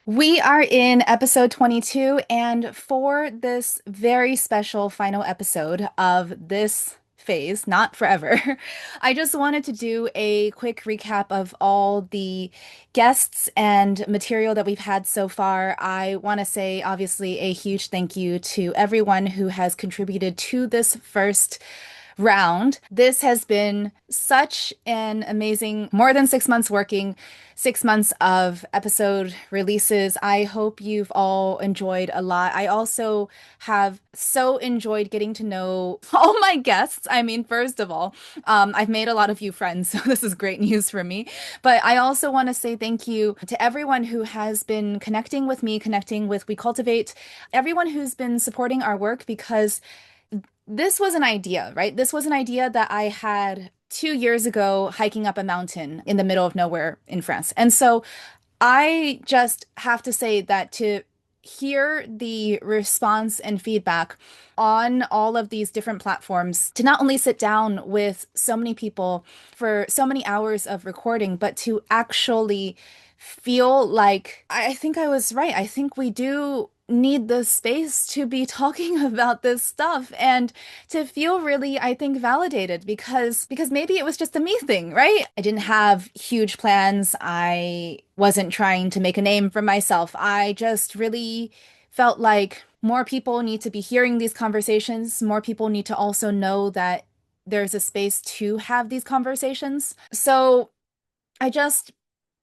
We are in episode 22, and for this very special final episode of this phase, not forever, I just wanted to do a quick recap of all the guests and material that we've had so far. I want to say, obviously, a huge thank you to everyone who has contributed to this first round. This has been such an amazing, more than 6 months working, 6 months of episode releases. I hope you've all enjoyed a lot. I also have so enjoyed getting to know all my guests. I mean, first of all, I've made a lot of you friends, so this is great news for me. But I also want to say thank you to everyone who has been connecting with me, connecting with WeCultivate, everyone who's been supporting our work because this was an idea, right? This was an idea that I had 2 years ago hiking up a mountain in the middle of nowhere in France. And so I just have to say that to hear the response and feedback on all of these different platforms, to not only sit down with so many people for so many hours of recording, but to actually feel like I think I was right. I think we do need the space to be talking about this stuff and to feel really, I think, validated because maybe it was just a me thing, right? I didn't have huge plans. I wasn't trying to make a name for myself. I just really felt like more people need to be hearing these conversations. More people need to also know that there's a space to have these conversations. So I just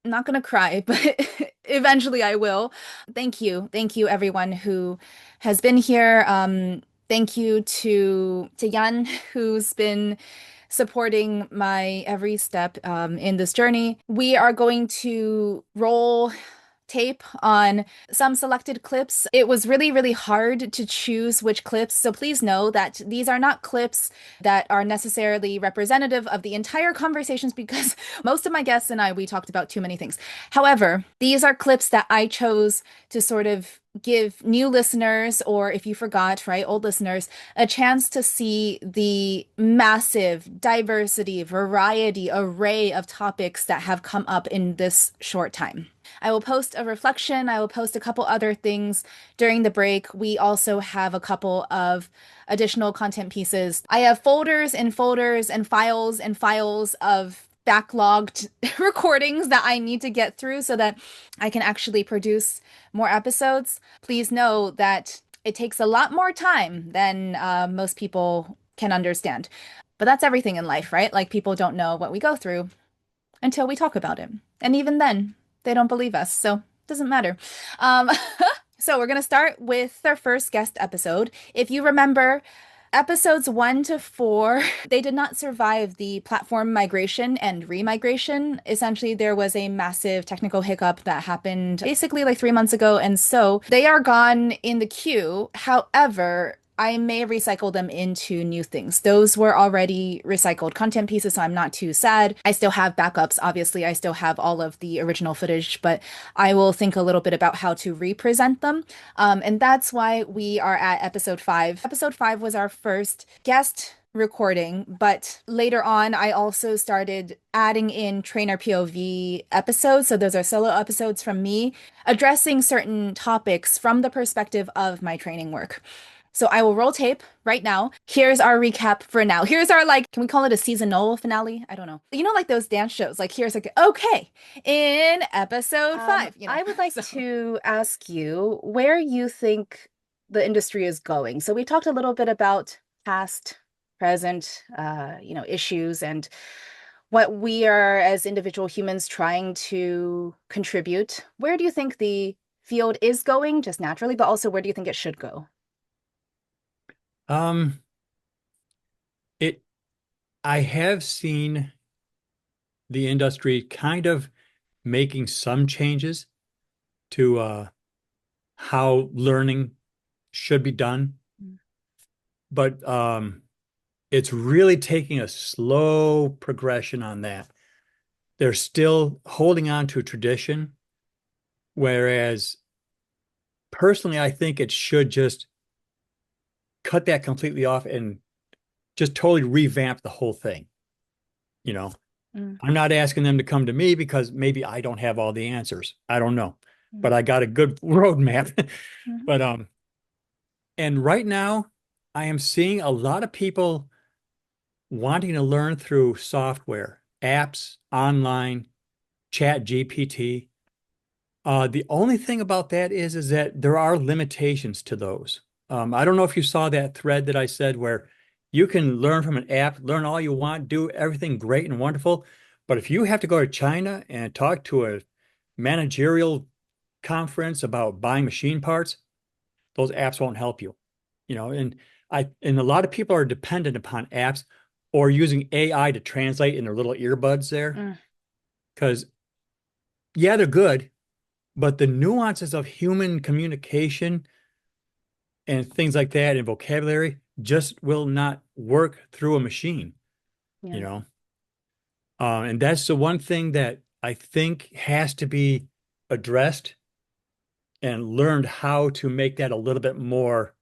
not gonna cry, but eventually I will. Thank you. Thank you everyone who has been here. Thank you to Yan who's been supporting my every step in this journey. We are going to roll tape on some selected clips. It was really, really hard to choose which clips, so please know that these are not clips that are necessarily representative of the entire conversations because most of my guests and I, we talked about too many things. However, these are clips that I chose to sort of give new listeners, or if you forgot, right, old listeners, a chance to see the massive diversity, variety, array of topics that have come up in this short time. I will post a reflection. I will post a couple other things during the break. We also have a couple of additional content pieces. I have folders and folders and files of backlogged recordings that I need to get through so that I can actually produce more episodes. Please know that it takes a lot more time than most people can understand. But that's everything in life, right? Like people don't know what we go through until we talk about it. And even then, they don't believe us, so it doesn't matter. Um, so we're going to start with our first guest episode. If you remember, episodes 1 to 4, they did not survive the platform migration and remigration. Essentially, there was a massive technical hiccup that happened basically like 3 months ago, and so they are gone in the queue. However, I may recycle them into new things. Those were already recycled content pieces, so I'm not too sad. I still have backups, obviously. I still have all of the original footage, but I will think a little bit about how to represent them. And that's why we are at episode 5. Episode 5 was our first guest recording, but later on, I also started adding in trainer POV episodes. So those are solo episodes from me addressing certain topics from the perspective of my training work. So I will roll tape right now. Here's our recap for now. Here's our, like, can we call it a seasonal finale? I don't know. You know, like those dance shows, like here's like, okay, in episode 5, I would like So to ask you where you think the industry is going. So we talked a little bit about past, present, issues and what we are as individual humans trying to contribute. Where do you think the field is going just naturally, but also where do you think it should go? Um, it I have seen the industry kind of making some changes to how learning should be done, but it's really taking a slow progression on that. They're still holding on to a tradition, whereas personally, I think it should just cut that completely off and just totally revamp the whole thing. You know, Mm, I'm not asking them to come to me because maybe I don't have all the answers. I don't know. but I got a good roadmap. Mhm. But and right now I am seeing a lot of people wanting to learn through software, apps, online, chat GPT. The only thing about that is that there are limitations to those. I don't know if you saw that thread that I said where you can learn from an app, learn all you want, do everything great and wonderful. But if you have to go to China and talk to a managerial conference about buying machine parts, those apps won't help you. And a lot of people are dependent upon apps or using AI to translate in their little earbuds there. Mm. Because yeah, they're good, but the nuances of human communication and things like that and vocabulary just will not work through a machine, you Yeah. know? And that's the one thing that I think has to be addressed and learned how to make that a little bit more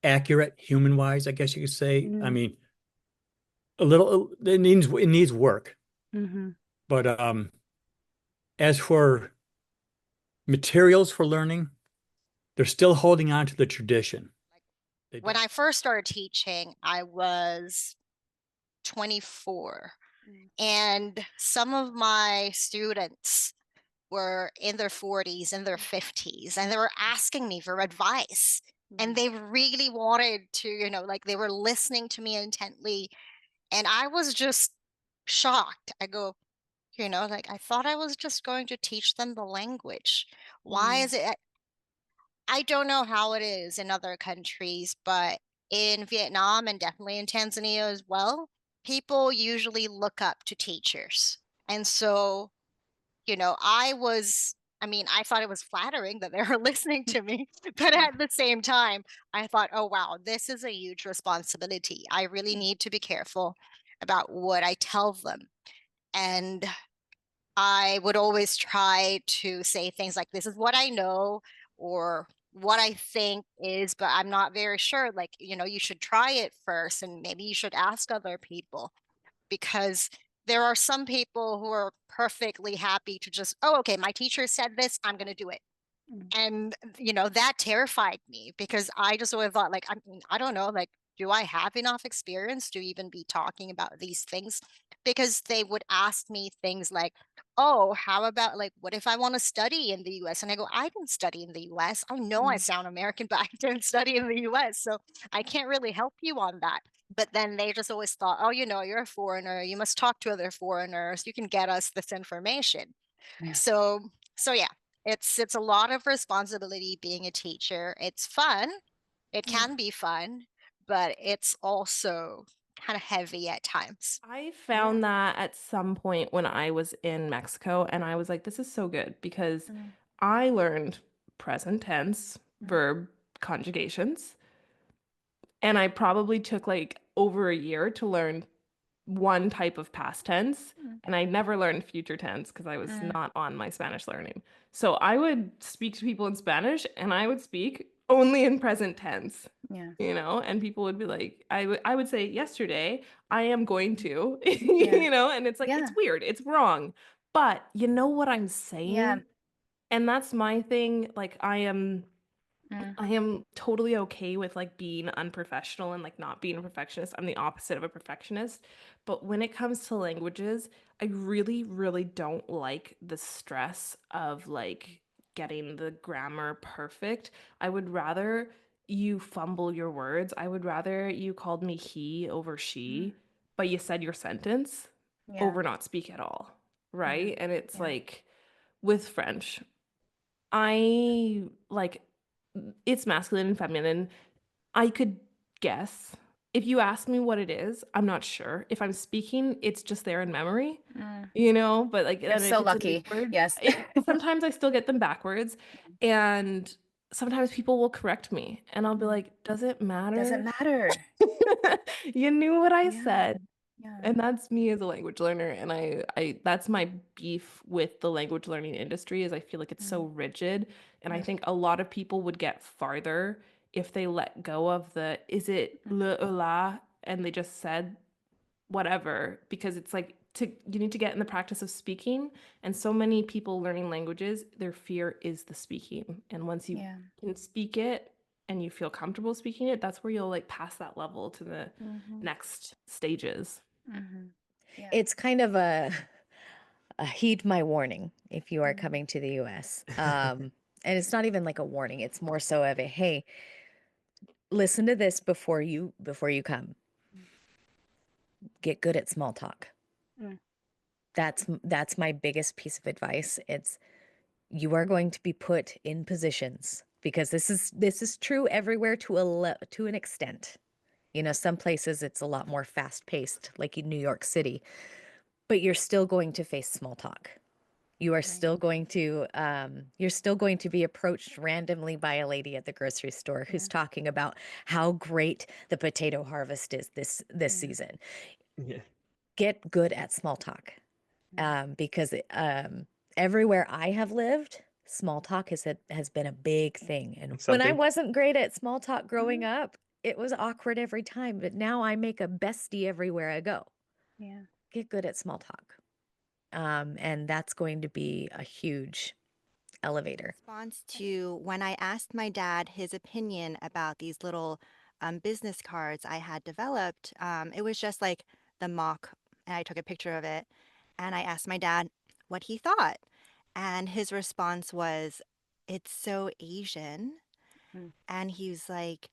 accurate, human wise, I guess you could say. I Mm. mean, it needs work. Mm-hmm. But as for materials for learning, they're still holding on to the tradition. They When don't. I first started teaching, I was 24, and some of my students were in their 40s and their 50s, and they were asking me for advice. And they really wanted to, like they were listening to me intently. And I was just shocked. I go, like I thought I was just going to teach them the language. Why is it? I don't know how it is in other countries, but in Vietnam and definitely in Tanzania as well, people usually look up to teachers. And so, I mean, I thought it was flattering that they were listening to me, but at the same time, I thought, oh, wow, this is a huge responsibility. I really need to be careful about what I tell them. And I would always try to say things like, this is what I know, or what I think is, but I'm not very sure. Like, you should try it first, and maybe you should ask other people, because there are some people who are perfectly happy to just, oh, okay, my teacher said this, I'm going to do it. And, that terrified me, because I just always thought, like, I mean, I don't know, like, do I have enough experience to even be talking about these things? Because they would ask me things like, oh, how about, like, what if I want to study in the US? And I go, I didn't study in the US. I know I sound American, but I didn't study in the US. So I can't really help you on that. But then they just always thought, oh, you're a foreigner. You must talk to other foreigners. You can get us this information. Yeah. So yeah, it's a lot of responsibility being a teacher. It's fun. It Yeah. can be fun, but it's also kind of heavy at times. I found that at some point when I was in Mexico, and I was like, this is so good because I learned present tense verb conjugations, and I probably took like over a year to learn one type of past tense, and I never learned future tense because I was not on my Spanish learning. So I would speak to people in Spanish, and I would speak only in present tense. Yeah. And people would be like, I would say yesterday, I am going to, Yeah. and it's like, it's Yeah. weird, it's wrong. But you know what I'm Yeah. saying? And that's my thing. Like, Mm. I am totally okay with like being unprofessional and like not being a perfectionist. I'm the opposite of a perfectionist. But when it comes to languages, I really, really don't like the stress of like getting the grammar perfect. I would rather you fumble your words. I would rather you called me he over she, but you said your sentence Yeah. over not speak at all. Right. And it's Yeah. like with French, I like it's masculine and feminine. I could guess. If you ask me what it is, I'm not sure. If I'm speaking, it's just there in memory, but like You're then if so it's a new lucky. word, Yes. sometimes I still get them backwards. And sometimes people will correct me and I'll be like, does it Doesn't matter? matter. You knew what I Yeah. said. Yeah. And that's me as a language learner. And I that's my beef with the language learning industry is I feel like it's so rigid. And I think a lot of people would get farther if they let go of is it le ou la and they just said whatever because it's like you need to get in the practice of speaking. And so many people learning languages, their fear is the speaking. And once you Yeah. can speak it and you feel comfortable speaking it, that's where you'll like pass that level to the next stages. Yeah. It's kind of a heed my warning if you are coming to the US. And it's not even like a warning, it's more so of a, hey, listen to this before you come. Get good at small talk. Mm. That's my biggest piece of advice. It's you are going to be put in positions because this is true everywhere to an extent. You know, some places it's a lot more fast paced, like in New York City, but you're still going to face small talk. You are still going to be approached randomly by a lady at the grocery store who's talking about how great the potato harvest is this season. Yeah. Get good at small talk. Because everywhere I have lived, small talk has been a big thing. And when I Something. wasn't great at small talk growing up, it was awkward every time. But now I make a bestie everywhere I go. Yeah. Get good at small talk. And that's going to be a huge elevator. Response to when I asked my dad his opinion about these little business cards I had developed, it was just like the mock, and I took a picture of it, and I asked my dad what he thought. And his response was, "It's so Asian." Mm. And he's like,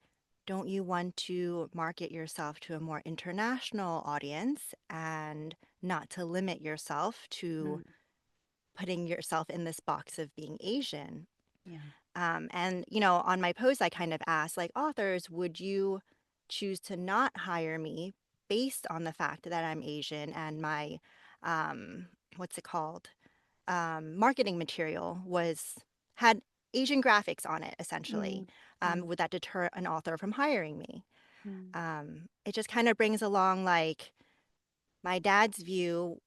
"Don't you want to market yourself to a more international audience and not to limit yourself to putting yourself in this box of being Asian?" Yeah. And, you know, on my post, I kind of asked, like, authors, would you choose to not hire me based on the fact that I'm Asian and my, what's it called? Marketing material had Asian graphics on it, essentially. Would that deter an author from hiring me? It just kind of brings along, like, my dad's view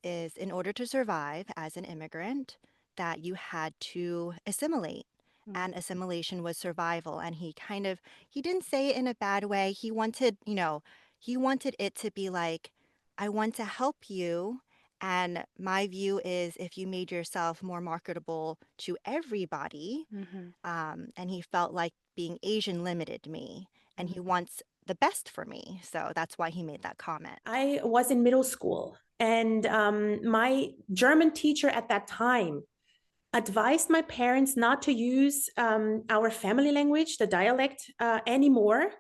is in order to survive as an immigrant, that you had to assimilate. And assimilation was survival. And he didn't say it in a bad way. He wanted, he wanted it to be like, I want to help you. And my view is if you made yourself more marketable to everybody, and he felt like being Asian limited me, and he wants the best for me. So that's why he made that comment. I was in middle school, and my German teacher at that time advised my parents not to use our family language, the dialect, anymore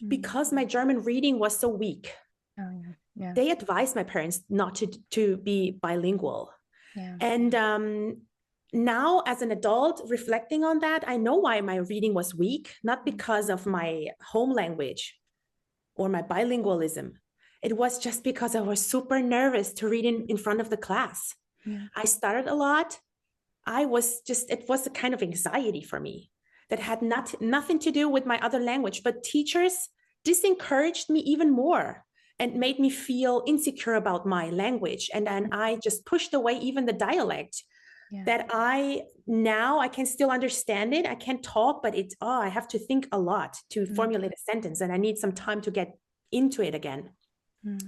because my German reading was so weak. Oh, yeah. They advised my parents not to be bilingual. Yeah. And now, as an adult, reflecting on that, I know why my reading was weak, not because of my home language or my bilingualism. It was just because I was super nervous to read in front of the class. Yeah. I stuttered a lot. It was a kind of anxiety for me that had nothing to do with my other language, but teachers disencouraged me even more and made me feel insecure about my language. And then I just pushed away even the dialect that I can still understand it. I can talk, but I have to think a lot to formulate a sentence, and I need some time to get into it again.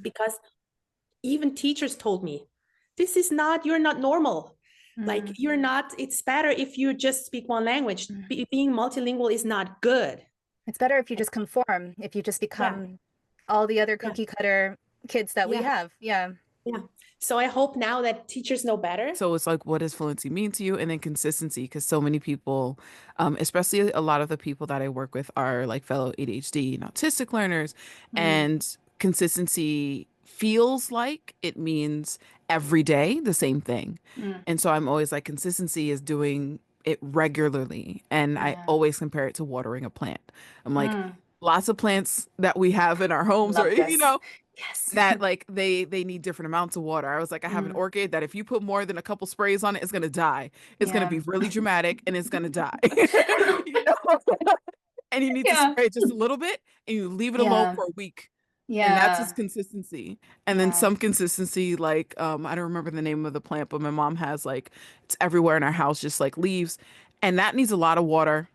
Because even teachers told me, you're not normal. Like it's better if you just speak one language. Being multilingual is not good. It's better if you just conform, if you just become all the other cookie cutter kids that we have. Yeah. Yeah. So I hope now that teachers know better. So it's like, what does fluency mean to you? And then consistency, because so many people, especially a lot of the people that I work with are like fellow ADHD and autistic learners, and consistency feels like it means every day the same thing. And so I'm always like, consistency is doing it regularly. And I always compare it to watering a plant. I'm like, lots of plants that we have in our homes, Love or, this. Yes. that like they need different amounts of water. I was like, I have an orchid that if you put more than a couple sprays on it, it's gonna die. It's gonna be really dramatic and it's gonna die. You know? And you need to spray it just a little bit and you leave it alone for a week. And that's its consistency. And then some consistency, like I don't remember the name of the plant, but my mom has like it's everywhere in our house, just like leaves. And that needs a lot of water.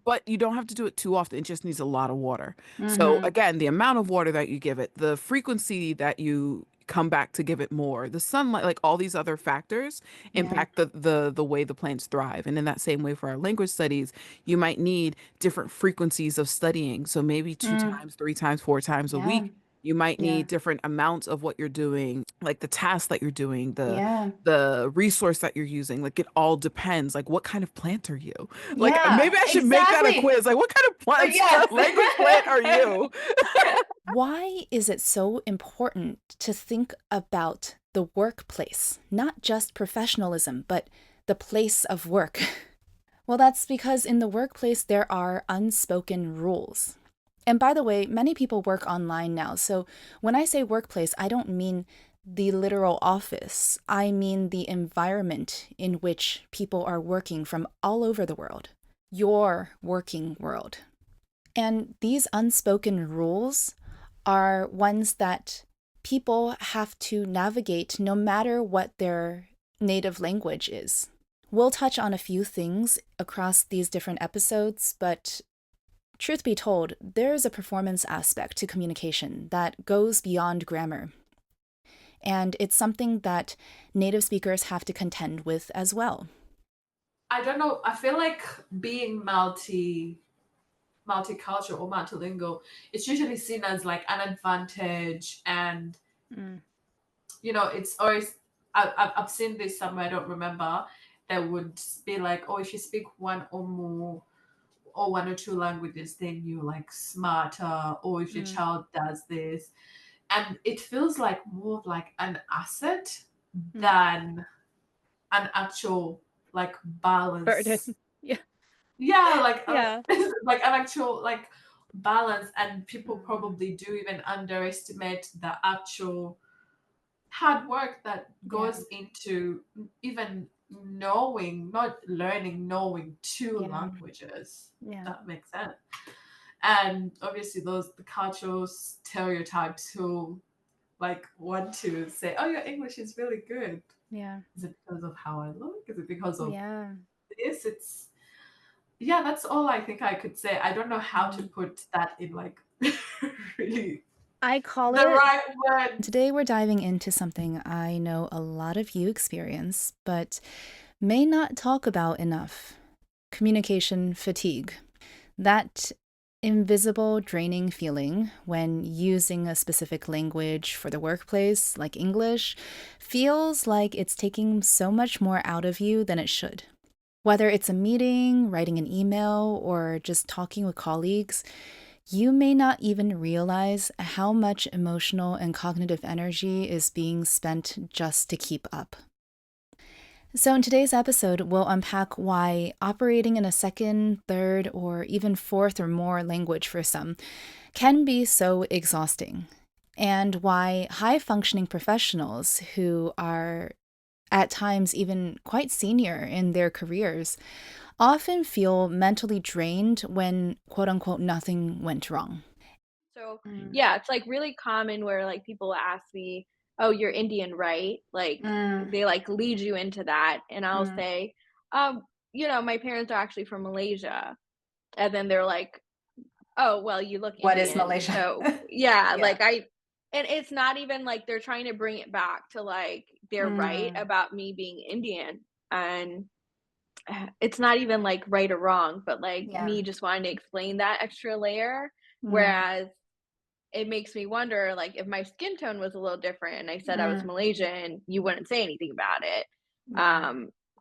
But you don't have to do it too often. It just needs a lot of water. So again, the amount of water that you give it, the frequency that you come back to give it more. The sunlight, like all these other factors impact the way the plants thrive. And in that same way for our language studies, you might need different frequencies of studying. So maybe 2 times, 3 times, 4 times a week. You might need different amounts of what you're doing, like the task that you're doing, the resource that you're using. Like it all depends. Like what kind of plant are you? Like maybe I should make that a quiz. Like what kind of plant, language plant are you? Why is it so important to think about the workplace, not just professionalism, but the place of work? Well, that's because in the workplace there are unspoken rules. And by the way, many people work online now. So when I say workplace, I don't mean the literal office. I mean the environment in which people are working from all over the world. Your working world. And these unspoken rules are ones that people have to navigate no matter what their native language is. We'll touch on a few things across these different episodes, but truth be told, there's a performance aspect to communication that goes beyond grammar. And it's something that native speakers have to contend with as well. I don't know. I feel like being multicultural or multilingual, it's usually seen as like an advantage, and it's always I've seen this somewhere, I don't remember, that would be like, oh, if you speak one or more or one or two languages, then you're like smarter, or if your child does this. And it feels like more of like an asset than an actual like balance. Burden. Like like an actual like balance. And people probably do even underestimate the actual hard work that goes into even knowing, not learning, knowing two languages. That makes sense. And obviously the cultural stereotypes who like want to say, oh, your English is really good. Is it because of how I look? Is it because of this? It's that's all I think I could say. I don't know how to put that in like really I call the right word. Today we're diving into something I know a lot of you experience, but may not talk about enough. Communication fatigue. That invisible, draining feeling when using a specific language for the workplace, like English, feels like it's taking so much more out of you than it should. Whether it's a meeting, writing an email, or just talking with colleagues, you may not even realize how much emotional and cognitive energy is being spent just to keep up. So in today's episode, we'll unpack why operating in a second, third, or even fourth or more language for some can be so exhausting, and why high-functioning professionals who are at times even quite senior in their careers often feel mentally drained when quote-unquote nothing went wrong. So yeah, it's like really common where like people ask me, oh, you're Indian, right? Like they like lead you into that. And I'll say, my parents are actually from Malaysia. And then they're like, oh, well, you look What Indian. is Malaysia? So like and it's not even like they're trying to bring it back to like they're right about me being Indian. And it's not even like right or wrong, but like me just wanting to explain that extra layer. Whereas it makes me wonder, like, if my skin tone was a little different and I said I was Malaysian, you wouldn't say anything about it.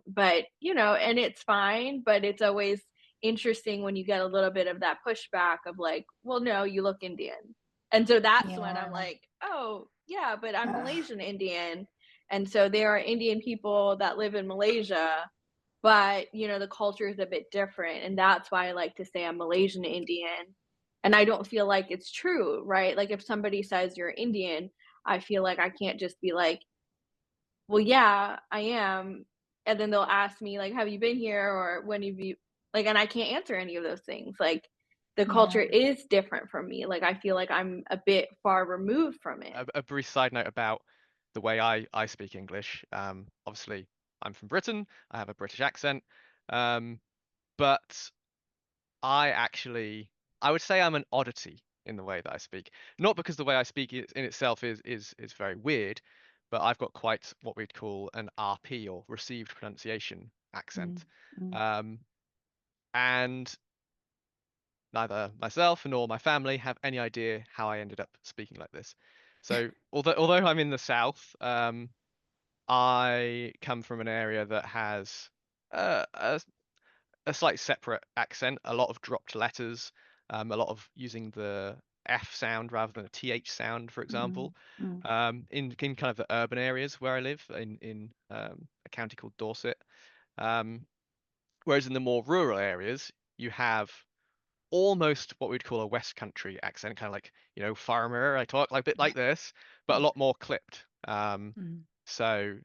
But, and it's fine, but it's always interesting when you get a little bit of that pushback of like, well, no, you look Indian. And so that's when I'm like, oh, yeah, but I'm Malaysian Indian. And so there are Indian people that live in Malaysia, but, the culture is a bit different. And that's why I like to say I'm Malaysian Indian. And I don't feel like it's true, right? Like if somebody says you're Indian, I feel like I can't just be like, well, yeah, I am. And then they'll ask me like, have you been here? Or when have you like, and I can't answer any of those things. Like the culture is different from me. Like I feel like I'm a bit far removed from it. A brief side note about the way I speak English. Obviously I'm from Britain. I have a British accent. But I would say I'm an oddity in the way that I speak. Not because the way I speak in itself is very weird, but I've got quite what we'd call an RP, or received pronunciation accent. And neither myself nor my family have any idea how I ended up speaking like this. So although I'm in the South, I come from an area that has a slight separate accent, a lot of dropped letters, a lot of using the F sound rather than a TH sound, for example. In kind of the urban areas where I live, in a county called Dorset. Whereas in the more rural areas, you have almost what we'd call a West Country accent, kind of like, farmer. I talk like a bit like this, but a lot more clipped. So,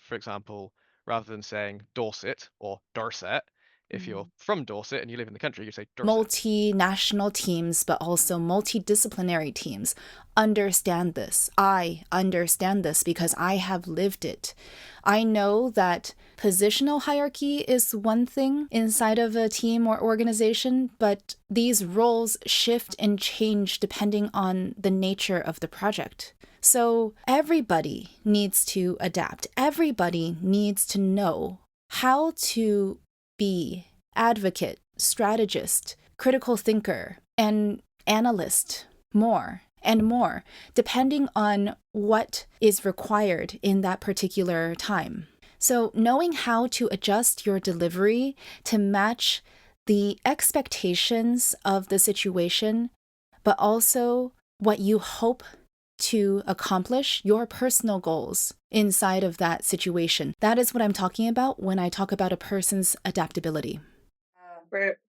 for example, rather than saying Dorset or Dorset, if you're from Dorset and you live in the country, you say Dorset. Multinational teams, but also multidisciplinary teams understand this. I understand this because I have lived it. I know that positional hierarchy is one thing inside of a team or organization, but these roles shift and change depending on the nature of the project. So everybody needs to adapt. Everybody needs to know how to be advocate, strategist, critical thinker, and analyst, more and more, depending on what is required in that particular time. So knowing how to adjust your delivery to match the expectations of the situation, but also what you hope to accomplish, your personal goals inside of that situation. That is what I'm talking about when I talk about a person's adaptability.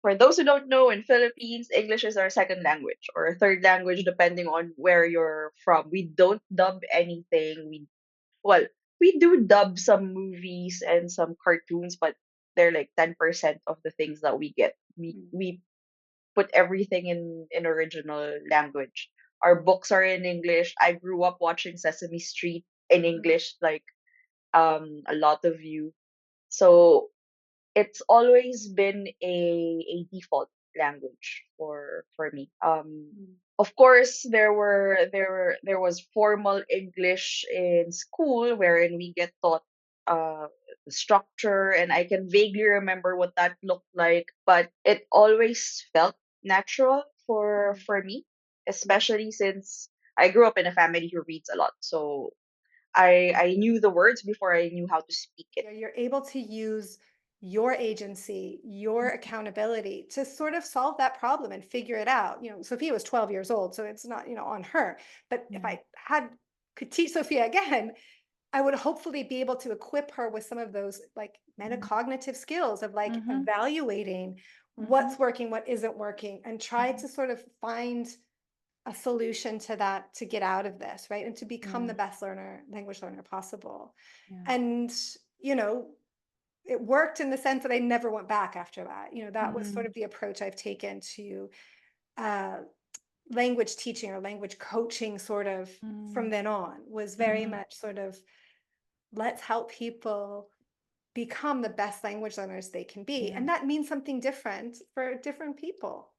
For those who don't know, in Philippines, English is our second language or a third language, depending on where you're from. We don't dub anything. We do dub some movies and some cartoons, but they're like 10% of the things that we get. We put everything in original language. Our books are in English. I grew up watching Sesame Street in English, like a lot of you. So it's always been a default language for me. Of course, there was formal English in school wherein we get taught the structure, and I can vaguely remember what that looked like, but it always felt natural for me, especially since I grew up in a family who reads a lot. So I knew the words before I knew how to speak it. You're able to use your agency, your accountability to sort of solve that problem and figure it out. Sophia was 12 years old, so it's not, on her. But if I could teach Sophia again, I would hopefully be able to equip her with some of those like metacognitive skills of like evaluating what's working, what isn't working, and try to sort of find a solution to that, to get out of this, right? And to become the best language learner possible. And, it worked in the sense that I never went back after that. That was sort of the approach I've taken to language teaching or language coaching sort of from then on, was very much sort of, let's help people become the best language learners they can be. And that means something different for different people.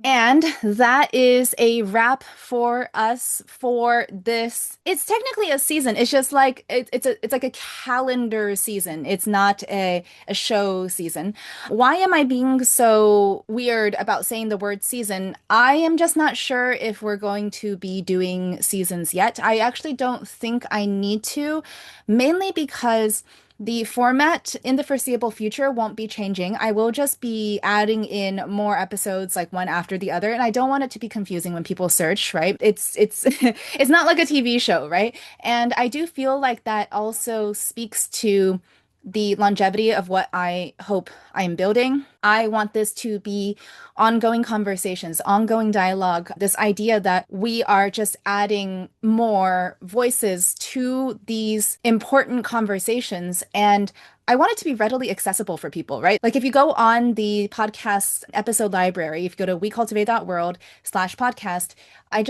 And that is a wrap for us for this. It's technically a season. It's just like it's like a calendar season. It's not a show season. Why am I being so weird about saying the word season? I am just not sure if we're going to be doing seasons yet. I actually don't think I need to, mainly because the format in the foreseeable future won't be changing. I will just be adding in more episodes, like one after the other, and I don't want it to be confusing when people search, right? It's it's not like a TV show, right? And I do feel like that also speaks to the longevity of what I hope I'm building. I want this to be ongoing conversations, ongoing dialogue, this idea that we are just adding more voices to these important conversations. And I want it to be readily accessible for people, right? Like if you go on the podcast episode library, if you go to wecultivate.world/podcast, I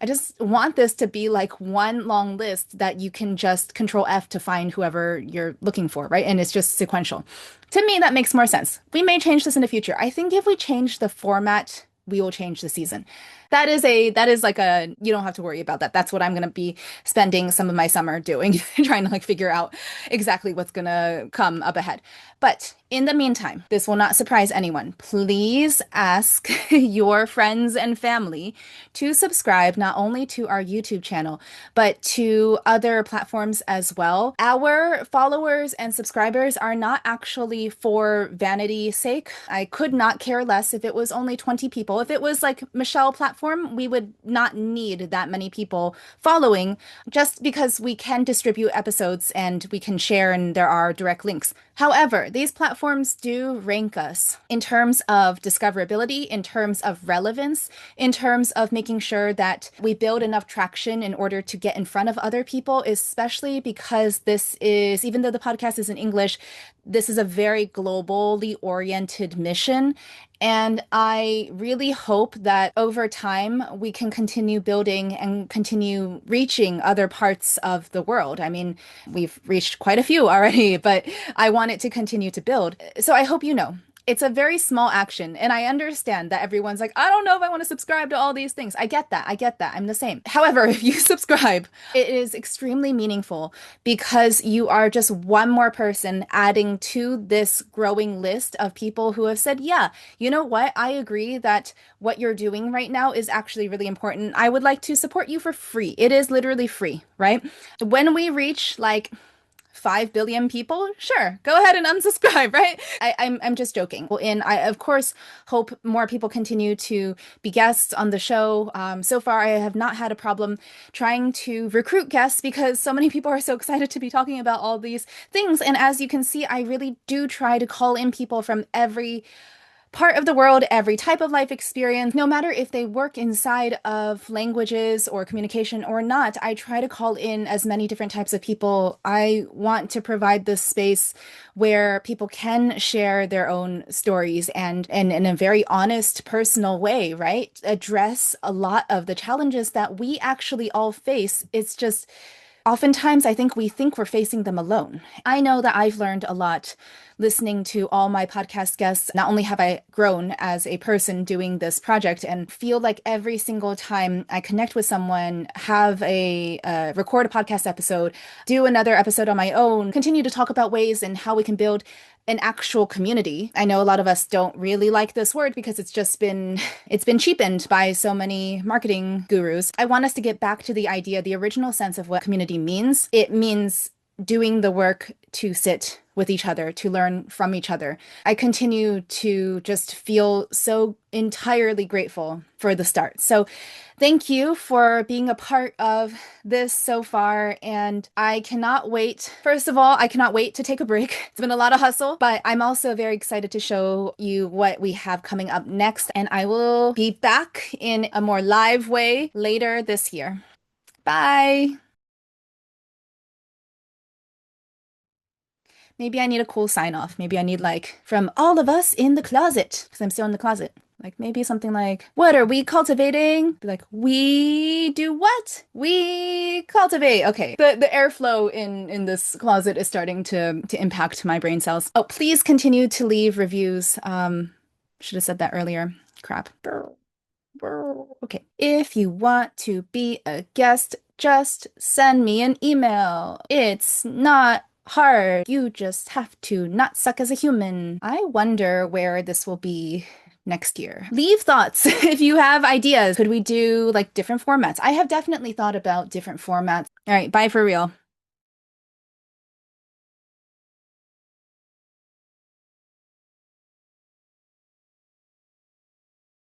just want this to be like one long list that you can just Control F to find whoever you're looking for, right? And it's just sequential. To me, that makes more sense. We may change this in the future. I think if we change the format, we will change the season. That is like a, you don't have to worry about that. That's what I'm going to be spending some of my summer doing, trying to like figure out exactly what's going to come up ahead. But in the meantime, this will not surprise anyone. Please ask your friends and family to subscribe not only to our YouTube channel, but to other platforms as well. Our followers and subscribers are not actually for vanity's sake. I could not care less if it was only 20 people. If it was like Michelle platform, we would not need that many people following just because we can distribute episodes and we can share and there are direct links. However, these platforms do rank us in terms of discoverability, in terms of relevance, in terms of making sure that we build enough traction in order to get in front of other people, especially because this is, even though the podcast is in English, this is a very globally oriented mission. And I really hope that over time we can continue building and continue reaching other parts of the world. I mean, we've reached quite a few already, but I want it to continue to build. So I hope you know. It's a very small action, and I understand that everyone's like, I don't know if I want to subscribe to all these things. I get that. I get that. I'm the same. However, if you subscribe, it is extremely meaningful because you are just one more person adding to this growing list of people who have said, yeah, you know what? I agree that what you're doing right now is actually really important. I would like to support you for free. It is literally free, right? When we reach like 5 billion people, sure, go ahead and unsubscribe, right? I'm just joking. And I, of course, hope more people continue to be guests on the show. So far, I have not had a problem trying to recruit guests because so many people are so excited to be talking about all these things. And as you can see, I really do try to call in people from every part of the world, every type of life experience, no matter if they work inside of languages or communication or not. I try to call in as many different types of people. I want to provide this space where people can share their own stories and in a very honest, personal way, right? Address a lot of the challenges that we actually all face. It's just oftentimes, I think we're facing them alone. I know that I've learned a lot listening to all my podcast guests. Not only have I grown as a person doing this project and feel like every single time I connect with someone, have record a podcast episode, do another episode on my own, continue to talk about ways and how we can build an actual community. I know a lot of us don't really like this word because it's been cheapened by so many marketing gurus. I want us to get back to the idea, the original sense of what community means. It means doing the work to sit with each other, to learn from each other. I continue to just feel so entirely grateful for the start. So thank you for being a part of this so far. And I cannot wait. First of all, I cannot wait to take a break. It's been a lot of hustle, but I'm also very excited to show you what we have coming up next. And I will be back in a more live way later this year. Bye. Maybe I need a cool sign off. Maybe I need like from all of us in the closet because I'm still in the closet. Like maybe something like, what are we cultivating? Be like, we do what? We cultivate. Okay. The airflow in this closet is starting to impact my brain cells. Oh, please continue to leave reviews. Should have said that earlier. Crap. Okay. If you want to be a guest, just send me an email. It's not hard. You just have to not suck as a human. I wonder where this will be next year. Leave thoughts if you have ideas. Could we do like different formats? I have definitely thought about different formats. All right, bye for real.